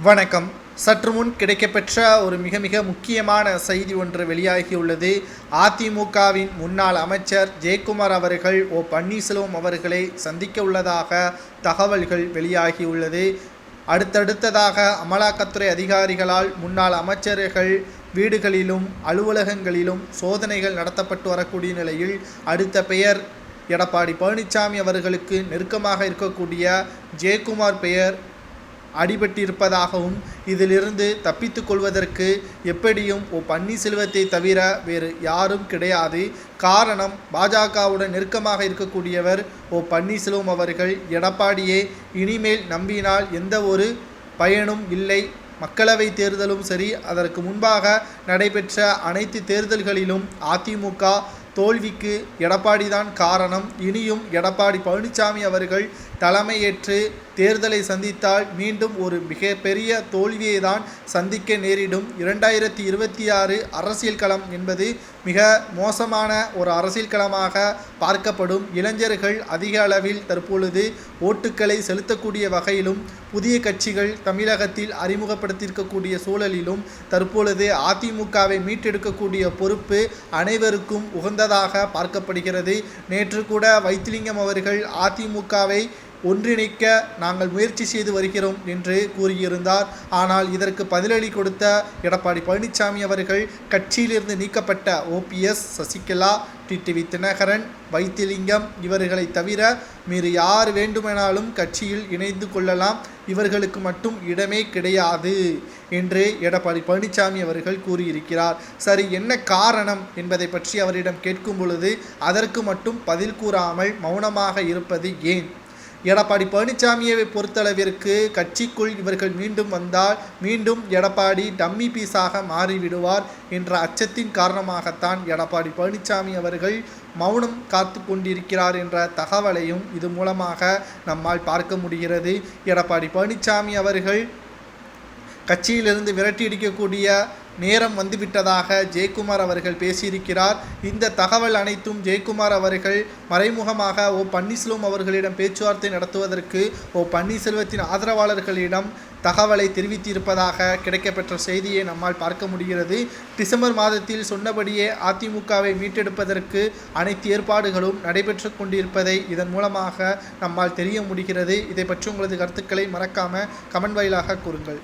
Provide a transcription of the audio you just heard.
வணக்கம். சற்று முன் கிடைக்கப்பெற்ற ஒரு மிக மிக முக்கியமான செய்தி ஒன்று வெளியாகியுள்ளது. அதிமுகவின் முன்னாள் அமைச்சர் ஜெயக்குமார் அவர்கள் பன்னீர்செல்வம் அவர்களை சந்திக்க உள்ளதாக தகவல்கள் வெளியாகியுள்ளது. அடுத்தடுத்ததாக அமலாக்கத்துறை அதிகாரிகளால் முன்னாள் அமைச்சர்கள் வீடுகளிலும் அலுவலகங்களிலும் சோதனைகள் நடத்தப்பட்டு வரக்கூடிய நிலையில் அடுத்த பெயர் எடப்பாடி பழனிசாமி அவர்களுக்கு நெருக்கமாக இருக்கக்கூடிய ஜெயக்குமார் பெயர் அடிபட்டிருப்பதாகவும் இதிலிருந்து தப்பித்து கொள்வதற்கு எப்படியும் பன்னீர்செல்வத்தை தவிர வேறு யாரும் கிடையாது. காரணம், பாஜகவுடன் நெருக்கமாக இருக்கக்கூடியவர் பன்னீர்செல்வம் அவர்கள். எடப்பாடியே இனிமேல் நம்பினால் எந்த ஒரு பயனும் இல்லை. மக்களவை தேர்தலும் சரி, அதற்கு முன்பாக நடைபெற்ற அனைத்து தேர்தல்களிலும் அதிமுக தோல்விக்கு எடப்பாடிதான் காரணம். இனியும் எடப்பாடி பழனிசாமி அவர்கள் தலைமையேற்று தேர்தலை சந்தித்தால் மீண்டும் ஒரு மிகப்பெரிய தோல்வியை தான் சந்திக்க நேரிடும். 2026 அரசியல் களம் என்பது மிக மோசமான ஒரு அரசியல் களமாக பார்க்கப்படும். இளைஞர்கள் அதிக அளவில் தற்பொழுது ஓட்டுக்களை செலுத்தக்கூடிய வகையிலும் புதிய கட்சிகள் தமிழகத்தில் அறிமுகப்படுத்தியிருக்கக்கூடிய சூழலிலும் தற்பொழுது அதிமுகவை மீட்டெடுக்கக்கூடிய பொறுப்பு அனைவருக்கும் உகந்ததாக பார்க்கப்படுகிறது. நேற்று கூட வைத்திலிங்கம் அவர்கள் அதிமுகவை ஒன்றிணைக்க நாங்கள் முயற்சி செய்து வருகிறோம் என்று கூறியிருந்தார். ஆனால் இதற்கு பதிலளி கொடுத்த எடப்பாடி பழனிசாமி அவர்கள் கட்சியிலிருந்து நீக்கப்பட்ட OPS, சசிகலா, டிடிவி தினகரன், வைத்திலிங்கம் இவர்களை தவிர வேறு யார் வேண்டுமானாலும் கட்சியில் இணைந்து கொள்ளலாம், இவர்களுக்கு மட்டும் இடமே கிடையாது என்று எடப்பாடி பழனிசாமி அவர்கள் கூறியிருக்கிறார். சரி, என்ன காரணம் என்பதை பற்றி அவரிடம் கேட்கும் பொழுது அதற்கு மட்டும் பதில் கூறாமல் மௌனமாக இருப்பது ஏன்? எடப்பாடி பழனிசாமியை பொறுத்தளவிற்கு கட்சிக்குள் இவர்கள் மீண்டும் வந்தால் மீண்டும் எடப்பாடி டம்மி பீஸாக மாறிவிடுவார் என்ற அச்சத்தின் காரணமாகத்தான் எடப்பாடி பழனிசாமி அவர்கள் மௌனம் காத்து கொண்டிருக்கிறார் என்ற தகவலையும் இது மூலமாக நம்மால் பார்க்க முடிகிறது. எடப்பாடி பழனிசாமி அவர்கள் கட்சியிலிருந்து விரட்டியடிக்கக்கூடிய நேரம் வந்துவிட்டதாக ஜெயக்குமார் அவர்கள் பேசியிருக்கிறார். இந்த தகவல் அனைத்தும் ஜெயக்குமார் அவர்கள் மறைமுகமாக பன்னீர்செல்வம் அவர்களிடம் பேச்சுவார்த்தை நடத்துவதற்கு பன்னீர்செல்வத்தின் ஆதரவாளர்களிடம் தகவலை தெரிவித்திருப்பதாக கிடைக்கப்பெற்ற செய்தியை நம்மால் பார்க்க முடிகிறது. டிசம்பர் மாதத்தில் சொன்னபடியே அதிமுகவை மீட்டெடுப்பதற்கு அனைத்து ஏற்பாடுகளும் நடைபெற்று கொண்டிருப்பதை இதன் மூலமாக நம்மால் தெரிய முடிகிறது. இதை பற்றி உங்களது கருத்துக்களை மறக்காம கமெண்ட் வாயிலாக கூறுங்கள்.